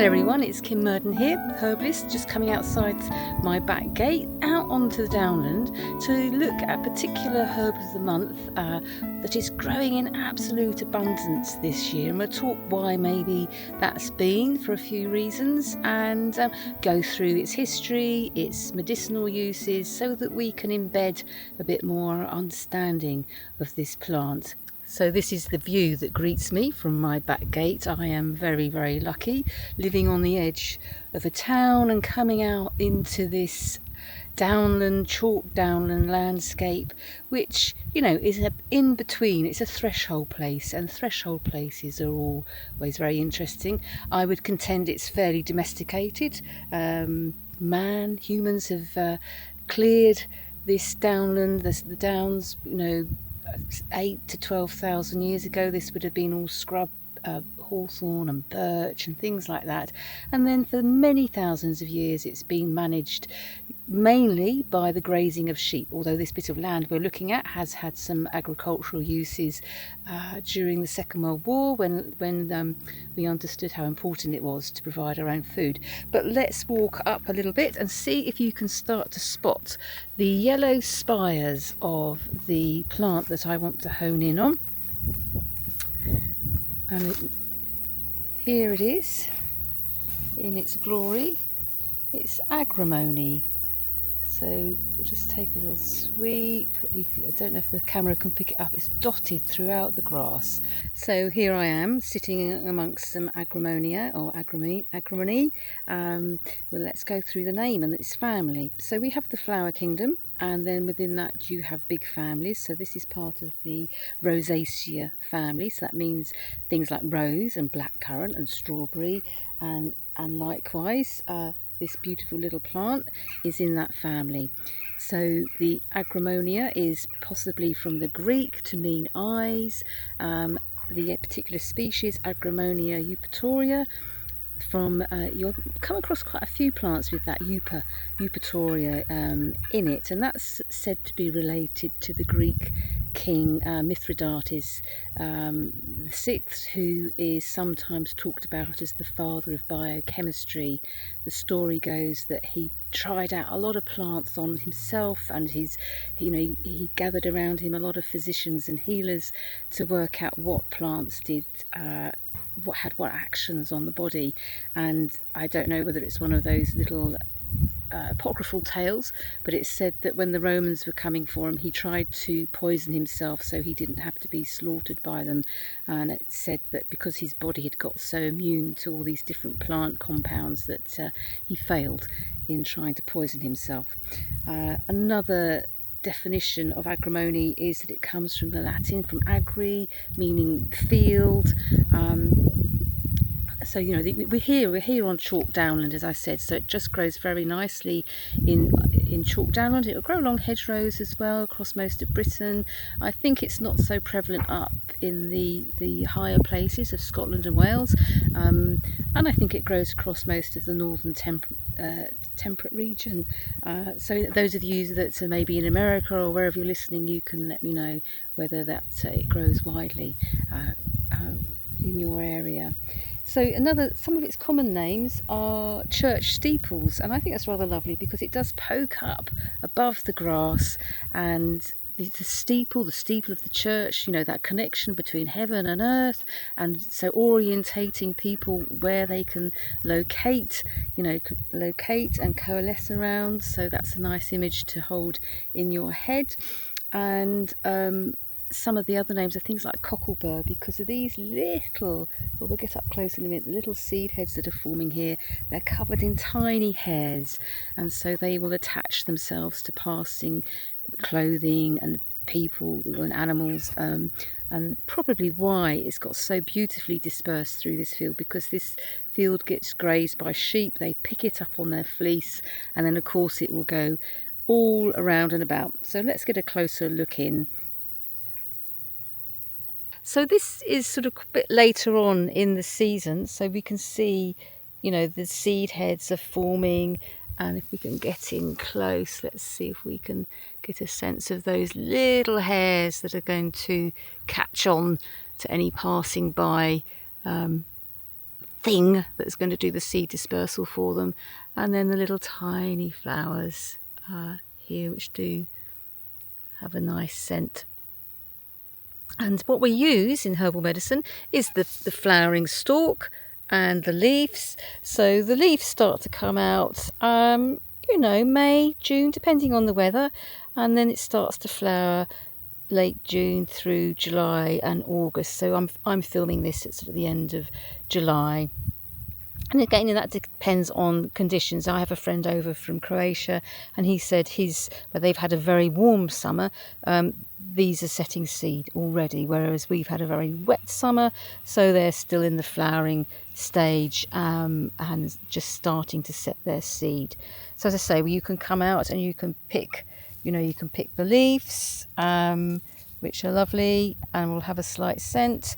Hello everyone, it's Kim Murden here, herbalist, just coming outside my back gate out onto the downland to look at a particular herb of the month that is growing in absolute abundance this year, and we'll talk why maybe that's been for a few reasons, and go through its history, its medicinal uses, so that we can embed a bit more understanding of this plant. So this is the view that greets me from my back gate. I am very, very lucky, living on the edge of a town and coming out into this downland, chalk downland landscape, which, you know, is in between. It's a threshold place, and threshold places are always very interesting. I would contend it's fairly domesticated. Humans have cleared this downland, the downs, you know, 8 to 12,000 years ago. This would have been all scrub, hawthorn and birch and things like that, and then for many thousands of years it's been managed mainly by the grazing of sheep, although this bit of land we're looking at has had some agricultural uses during the Second World War, when we understood how important it was to provide our own food. But let's walk up a little bit and see if you can start to spot the yellow spires of the plant that I want to hone in on. And here it is in its glory. It's Agrimony. So we'll just take a little sweep. I don't know if the camera can pick it up. It's dotted throughout the grass. So here I am sitting amongst some Agrimonia or Agrimony. Well, let's go through the name and its family. So we have the flower kingdom, and then within that you have big families. So this is part of the Rosaceae family. So that means things like rose and blackcurrant and strawberry, and likewise this beautiful little plant is in that family. So the Agrimonia is possibly from the Greek to mean eyes. The particular species, Agrimonia eupatoria, from you'll come across quite a few plants with that eupatoria in it, and that's said to be related to the Greek king Mithridates the sixth, who is sometimes talked about as the father of biochemistry. The story goes that he tried out a lot of plants on himself, and he gathered around him a lot of physicians and healers to work out what plants did what actions on the body. And I don't know whether it's one of those little apocryphal tales, but it's said that when the Romans were coming for him, he tried to poison himself so he didn't have to be slaughtered by them. And it said that because his body had got so immune to all these different plant compounds that he failed in trying to poison himself. Another definition of Agrimony is that it comes from the Latin, from agri, meaning field. So you know, we're here on chalk downland, as I said, so it just grows very nicely in chalk downland. It'll grow along hedgerows as well across most of Britain. I think it's not so prevalent up in the higher places of Scotland and Wales, and I think it grows across most of the northern temperate region. So those of you that are maybe in America or wherever you're listening, you can let me know whether that it grows widely in your area. So some of its common names are church steeples, and I think that's rather lovely because it does poke up above the grass, and the steeple of the church, you know, that connection between heaven and earth, and so orientating people where they can locate and coalesce around. So that's a nice image to hold in your head. And some of the other names are things like cocklebur, because of these little, well, we'll get up close in a minute, the little seed heads that are forming here. They're covered in tiny hairs, and so they will attach themselves to passing clothing and people and animals, and probably why it's got so beautifully dispersed through this field, because this field gets grazed by sheep. They pick it up on their fleece, and then of course it will go all around and about. So let's get a closer look in. So this is sort of a bit later on in the season, so we can see, you know, the seed heads are forming, and if we can get in close, let's see if we can get a sense of those little hairs that are going to catch on to any passing by thing that's going to do the seed dispersal for them, and then the little tiny flowers here, which do have a nice scent. And what we use in herbal medicine is the flowering stalk and the leaves. So the leaves start to come out, May, June, depending on the weather, and then it starts to flower late June through July and August. So I'm filming this at sort of the end of July. And again, that depends on conditions. I have a friend over from Croatia, and he said where they've had a very warm summer, these are setting seed already, whereas we've had a very wet summer, so they're still in the flowering stage and just starting to set their seed. So as I say, you can come out and you can pick, the leaves, which are lovely and will have a slight scent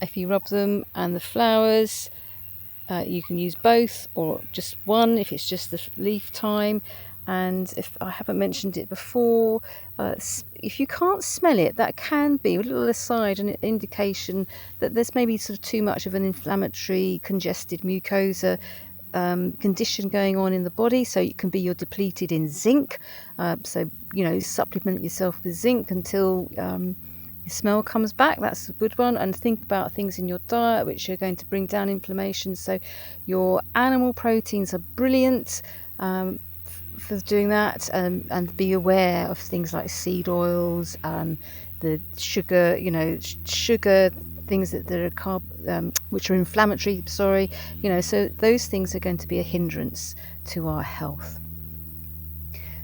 if you rub them, and the flowers. You can use both or just one if it's just the leaf time. And if I haven't mentioned it before, if you can't smell it, that can be a little aside, an indication that there's maybe sort of too much of an inflammatory, congested mucosa condition going on in the body. So it can be you're depleted in zinc. Supplement yourself with zinc until your smell comes back. That's a good one. And think about things in your diet which are going to bring down inflammation. So your animal proteins are brilliant for doing that, and be aware of things like seed oils, the sugar, sugar things that are which are inflammatory. So those things are going to be a hindrance to our health.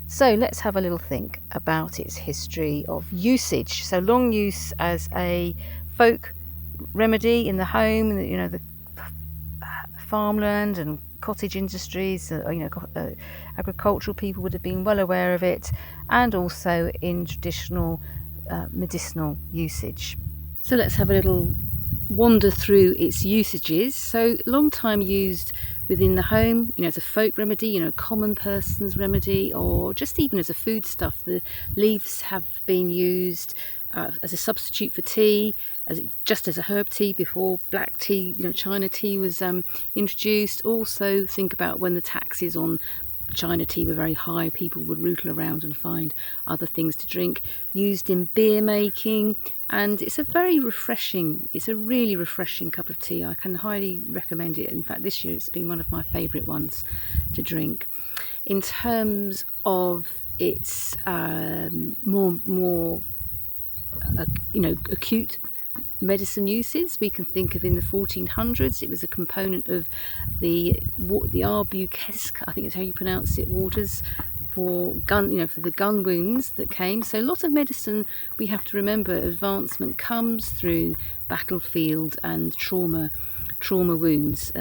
So let's have a little think about its history of usage. So long use as a folk remedy in the home, the farmland and cottage industries, agricultural people would have been well aware of it, and also in traditional medicinal usage. So let's have a little wander through its usages. So long time used within the home, as a folk remedy, common person's remedy, or just even as a foodstuff. The leaves have been used as a substitute for tea, just as a herb tea before black tea, China tea was introduced. Also think about when the taxes on China tea were very high, people would rootle around and find other things to drink. Used in beer making, and it's a really refreshing cup of tea. I can highly recommend it. In fact, this year it's been one of my favourite ones to drink. In terms of its more acute medicine uses, we can think of in the 1400s. It was a component of the arbuesque, I think it's how you pronounce it, waters for the gun wounds that came. So a lot of medicine, we have to remember, advancement comes through battlefield and trauma wounds,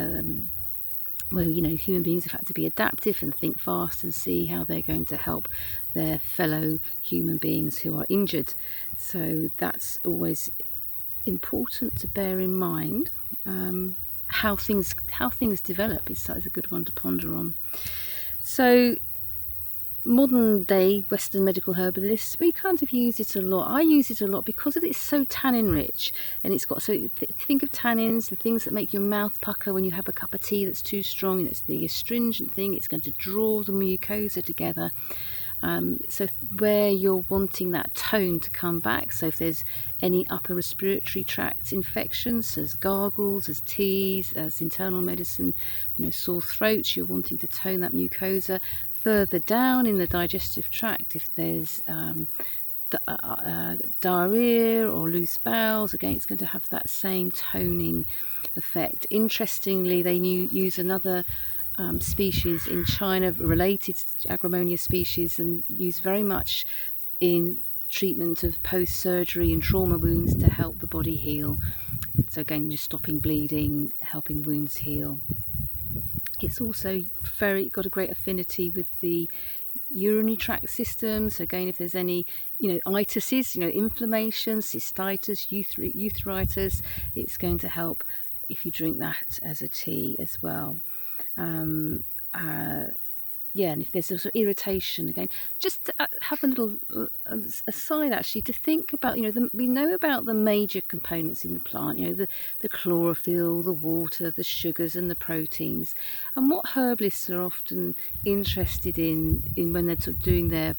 where human beings have had to be adaptive and think fast and see how they're going to help their fellow human beings who are injured. So that's always important to bear in mind. How things develop is a good one to ponder on. So modern day Western medical herbalists, we kind of use it a lot. I use it a lot because it's so tannin rich, and it's got, think of tannins, the things that make your mouth pucker when you have a cup of tea that's too strong, and it's the astringent thing. It's going to draw the mucosa together. So where you're wanting that tone to come back, so if there's any upper respiratory tract infections, as gargles, as teas, as internal medicine, sore throats, you're wanting to tone that mucosa. Further down in the digestive tract, if there's diarrhea or loose bowels, again it's going to have that same toning effect. Interestingly, they use another species in China related to Agrimonia species, and used very much in treatment of post-surgery and trauma wounds to help the body heal. So again, just stopping bleeding, helping wounds heal. It's also got a great affinity with the urinary tract system. So again, if there's any itises, inflammation, cystitis, urethritis, it's going to help if you drink that as a tea as well. and if there's a sort of irritation again, just to have a little aside actually to think about, we know about the major components in the plant, the chlorophyll, the water, the sugars and the proteins, and what herbalists are often interested in when they're sort of doing their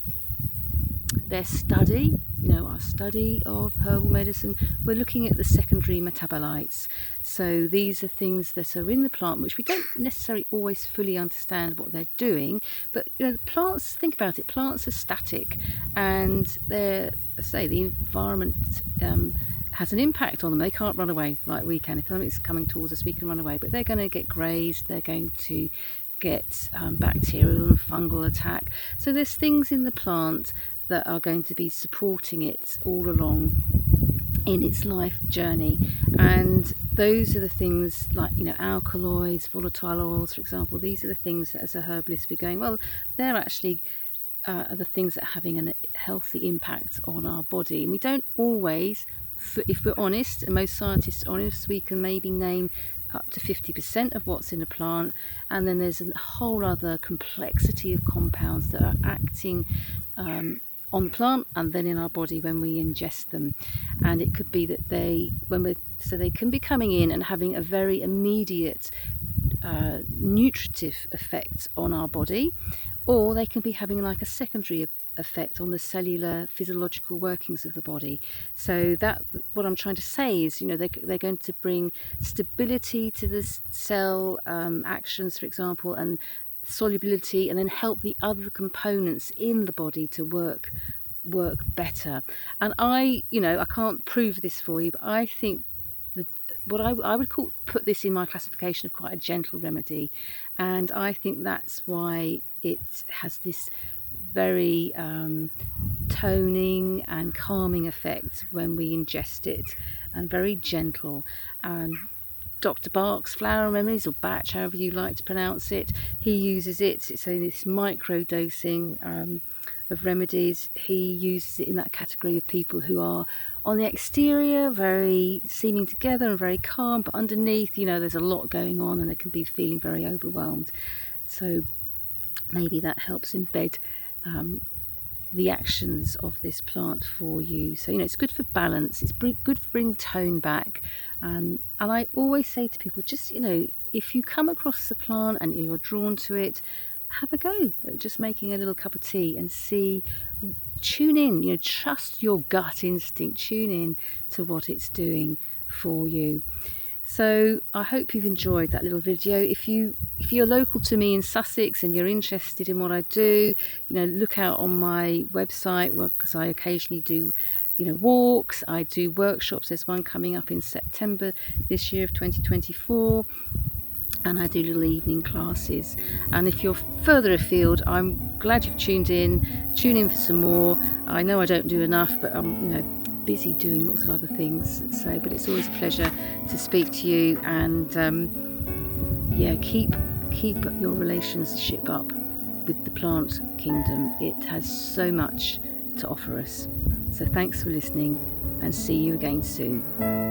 study, our study of herbal medicine, we're looking at the secondary metabolites. So these are things that are in the plant which we don't necessarily always fully understand what they're doing, but the plants, think about it, plants are static, and they're, say, the environment has an impact on them. They can't run away like we can. If something's coming towards us, we can run away, but they're going to get grazed, they're going to get bacterial and fungal attack. So there's things in the plant that are going to be supporting it all along in its life journey, and those are the things like alkaloids, volatile oils, for example. These are the things that as a herbalist we're going, well, they're actually are the things that are having a healthy impact on our body. And we don't always, if we're honest, and most scientists are honest, we can maybe name up to 50% of what's in a plant, and then there's a whole other complexity of compounds that are acting on the plant and then in our body when we ingest them. And it could be that they can be coming in and having a very immediate nutritive effect on our body, or they can be having like a secondary effect on the cellular physiological workings of the body. So that, what I'm trying to say is, they're going to bring stability to the cell actions, for example, and solubility, and then help the other components in the body to work better. And I can't prove this for you, but I think what I would put this in my classification of quite a gentle remedy, and I think that's why it has this very toning and calming effect when we ingest it, and very gentle. And Dr. Bark's Flower Remedies, or Batch, however you like to pronounce it, he uses it. It's in this micro dosing of remedies. He uses it in that category of people who are on the exterior very seeming together and very calm, but underneath, there's a lot going on and they can be feeling very overwhelmed. So maybe that helps embed the actions of this plant for you. So it's good for balance, it's good for bringing tone back, and I always say to people, just if you come across the plant and you're drawn to it, have a go at just making a little cup of tea and tune in, trust your gut instinct, tune in to what it's doing for you. So I hope you've enjoyed that little video. If you're local to me in Sussex and you're interested in what I do, look out on my website, because I occasionally do walks, I do workshops. There's one coming up in September this year of 2024, and I do little evening classes. And if you're further afield, I'm glad you've tuned in. Tune in for some more. I know I don't do enough, but I'm busy doing lots of other things, but it's always a pleasure to speak to you, and keep your relationship up with the plant kingdom. It has so much to offer us. So thanks for listening, and see you again soon.